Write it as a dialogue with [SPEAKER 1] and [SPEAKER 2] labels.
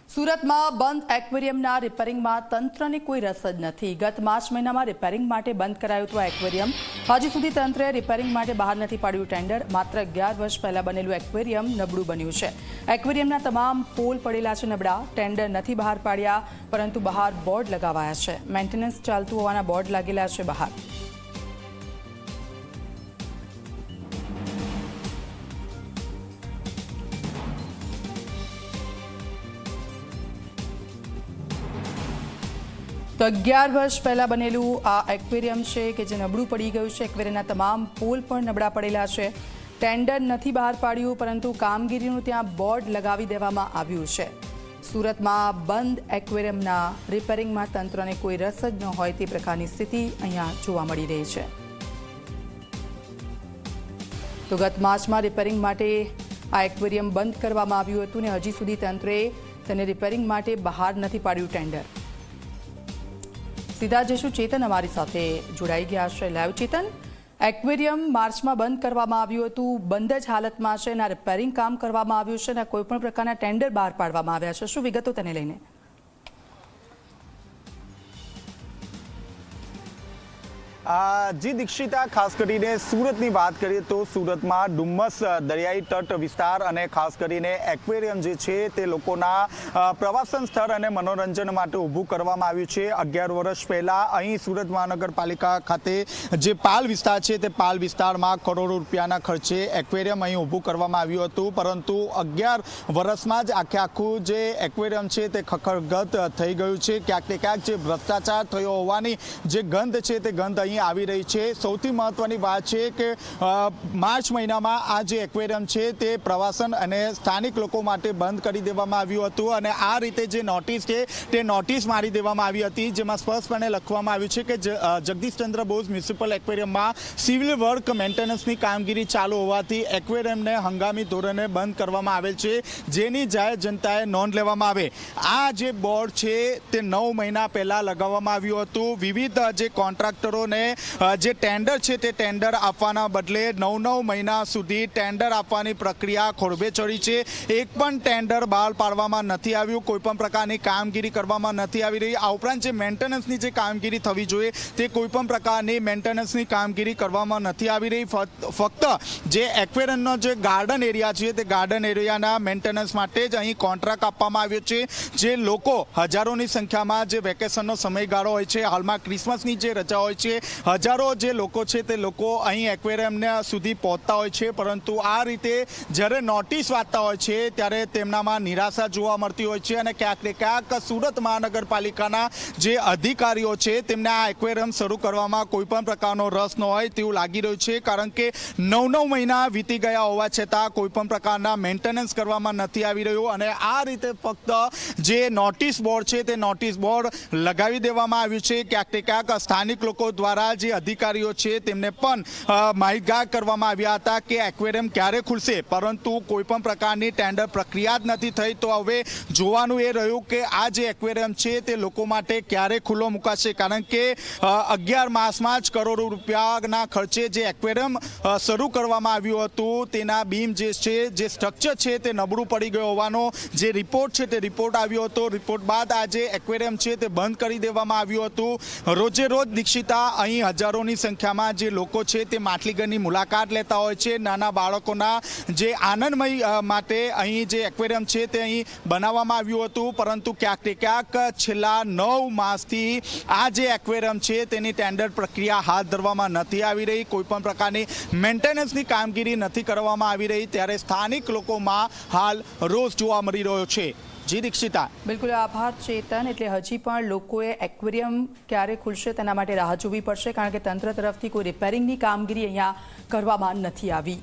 [SPEAKER 1] સુરતમાં બંધ એક્વેરિયમના રિપેરિંગમાં તંત્રને કોઈ રસ જ નથી। ગત માર્ચ મહિનામાં રિપેરિંગ માટે બંધ કરાયું હતું એક્વેરિયમ। હજી સુધી તંત્રએ રિપેરિંગ માટે બહાર નથી પાડ્યું ટેન્ડર। માત્ર 11 વર્ષ પહેલા બનેલું એક્વેરિયમ નબળું બન્યું છે। એક્વેરિયમના તમામ પોલ પડેલા છે નબળા। ટેન્ડર નથી બહાર પાડ્યા, પરંતુ બહાર બોર્ડ લગાવાયા છે। મેન્ટેનન્સ ચાલતું હોવાના બોર્ડ લાગેલા છે બહાર। તો 11 વર્ષ પહેલા બનેલું આ એક્વેરિયમ છે કે જે નબળું પડી ગયું છે। એક્વેરિયમના તમામ પોલ પણ નબળા પડેલા છે। ટેન્ડર નથી બહાર પાડ્યું, પરંતુ કામગીરીનું ત્યાં બોર્ડ લગાવી દેવામાં આવ્યું છે। સુરતમાં બંધ એક્વેરિયમના રિપેરિંગમાં તંત્રને કોઈ રસ જ ન હોય તે પ્રકારની સ્થિતિ અહીંયા જોવા મળી રહી છે। તો ગત માર્ચમાં રિપેરિંગ માટે આ એક્વેરિયમ બંધ કરવામાં આવ્યું હતું ને હજી સુધી તંત્રએ તેને રિપેરિંગ માટે બહાર નથી પાડ્યું ટેન્ડર। સીધા જઈશું ચેતન અમારી સાથે જોડાઈ ગયા છે લાઈવ। ચેતન, એક્વેરિયમ માર્ચમાં બંધ કરવામાં આવ્યું હતું, બંધ જ હાલતમાં છે અને રિપેરિંગ કામ કરવામાં આવ્યું છે અને કોઈ પણ પ્રકારના ટેન્ડર બહાર પાડવામાં આવ્યા છે। શું વિગતો તેને લઈને?
[SPEAKER 2] જી દીક્ષિતા, ખાસ કરીને સુરતની વાત કરીએ તો સુરતમાં ડુમ્મસ દરિયાઈ તટ વિસ્તાર અને ખાસ કરીને એક્વેરિયમ જે છે તે લોકોના પ્રવાસન સ્થળ અને મનોરંજન માટે ઊભું કરવામાં આવ્યું છે। 11 વર્ષ પહેલાં અહીં સુરત મહાનગરપાલિકા ખાતે જે પાલ વિસ્તાર છે તે પાલ વિસ્તારમાં કરોડો રૂપિયાના ખર્ચે એક્વેરિયમ અહીં ઊભું કરવામાં આવ્યું હતું, પરંતુ 11 વર્ષમાં જ આખું જે એક્વેરિયમ છે તે ખખડગત થઈ ગયું છે। ક્યાંક ને ક્યાંક જે ભ્રષ્ટાચાર થયો હોવાની જે ગંધ છે તે ગંધ અહીં આવી રહી છે। સૌથી મહત્વની વાત છે કે માર્ચ મહિનામાં આ જે એક્વેરિયમ છે તે પ્રવાસન અને સ્થાનિક લોકો માટે બંધ કરી દેવામાં આવ્યું હતું અને આ રીતે જે નોટિસ છે તે નોટિસ મારી દેવામાં આવી હતી, જેમાં સ્પષ્ટપણે લખવામાં આવ્યું છે કે જગદીશચંદ્ર બોઝ મ્યુનિસિપલ એક્વેરિયમમાં સિવિલ વર્ક મેન્ટેનન્સની કામગીરી ચાલુ હોવાથી એક્વેરિયમને હંગામી ધોરણે બંધ કરવામાં આવેલ છે, જેની જાહેર જનતાએ નોંધ લેવામાં આવે। આ જે બોર્ડ છે તે 9 મહિના પહેલા લગાવવામાં આવ્યું હતું। વિવિધ જે કોન્ટ્રાક્ટરોને જે ટેન્ડર છે તે ટેન્ડર આપવાના બદલે 9 મહિના સુધી ટેન્ડર આપવાની પ્રક્રિયા ખોરબે ચડી છે। એક પણ ટેન્ડર બહાર પાડવામાં નથી આવ્યું, કોઈ પણ પ્રકારની કામગીરી કરવામાં નથી આવી રહી। આ ઉપરાંત જે મેન્ટેનન્સની જે કામગીરી થવી જોઈએ તે કોઈ પણ પ્રકારની મેન્ટેનન્સની કામગીરી કરવામાં નથી આવી રહી। ફક્ત જે એક્વેરિયમનો જે ગાર્ડન એરિયા છે તે ગાર્ડન એરિયાના મેન્ટેનન્સ માટે જ અહીં કોન્ટ્રાક્ટ આપવામાં આવ્યો છે। જે લોકો હજારોની સંખ્યામાં જે વેકેશનનો સમયગાળો હોય છે, હાલમાં ક્રિસમસની જે રજા હોય છે, હજારો જે લોકો છે તે લોકો અહીં એક્વેરિયમને સુધી પહોંચતા હોય છે, પરંતુ આ રીતે જ્યારે નોટિસ વાંચતા હોય છે ત્યારે તેમનામાં નિરાશા જોવા મળતી હોય છે અને ક્યાંક ને ક્યાંક સુરત મહાનગરપાલિકાના જે અધિકારીઓ છે તેમને આ એક્વેરિયમ શરૂ કરવામાં કોઈ પણ પ્રકારનો રસ ન હોય તેવું લાગી રહ્યું છે, કારણ કે 9 મહિના વીતી ગયા હોવા છતાં કોઈ પણ પ્રકારના મેન્ટેનન્સ કરવામાં નથી આવી રહ્યું અને આ રીતે ફક્ત જે નોટિસ બોર્ડ છે તે નોટિસ બોર્ડ લગાવી દેવામાં આવ્યું છે। ક્યાંક ને ક્યાંક સ્થાનિક લોકો દ્વારા જે અધિકારીઓ છે તેમને પણ માહિતગાર કરવામાં આવ્યા હતા કે એક્વેરિયમ ક્યારે ખુલશે, પરંતુ કોઈ પણ પ્રકારની ટેન્ડર પ્રક્રિયા જ નથી થઈ। તો હવે જોવાનું એ રહ્યું કે આ જે એક્વેરિયમ છે તે લોકો માટે ક્યારે ખુલ્લો મુકાશે, કારણ કે 11 માસમાં જ કરોડો રૂપિયાના ખર્ચે જે એક્વેરિયમ શરૂ કરવામાં આવ્યું હતું તેના બીમ જે છે, જે સ્ટ્રક્ચર છે તે નબળું પડી ગયો હોવાનો જે રિપોર્ટ છે તે રિપોર્ટ આવ્યો હતો। રિપોર્ટ બાદ આ જે એક્વેરિયમ છે તે બંધ કરી દેવામાં આવ્યું હતું। રોજે રોજ દીક્ષિતા અહીં હજારોની સંખ્યામાં જે લોકો છે તે માટલીગરની મુલાકાત લેતા હોય છે। નાના બાળકોના જે આનંદમય માટે અહીં જે એક્વેરિયમ છે તે અહીં બનાવવામાં આવ્યું હતું, પરંતુ ક્યાંક ને ક્યાંક છેલ્લા 9 માસથી આ જે એક્વેરિયમ છે તેની ટેન્ડર પ્રક્રિયા હાથ ધરવામાં નથી આવી રહી, કોઈ પણ પ્રકારની મેન્ટેનન્સની કામગીરી નથી કરવામાં આવી રહી, ત્યારે સ્થાનિક લોકોમાં હાલ રોષ જોવા મળી રહ્યો છે। જી દીક્ષિતા,
[SPEAKER 1] બિલકુલ આભાર ચેતન। એટલે હજી પણ લોકોએ એક્વેરિયમ ક્યારે ખુલશે તેના માટે રાહ જોવી પડશે, કારણ કે તંત્ર તરફથી કોઈ રિપેરિંગની કામગીરી અહીંયા કરવામાં નથી આવી।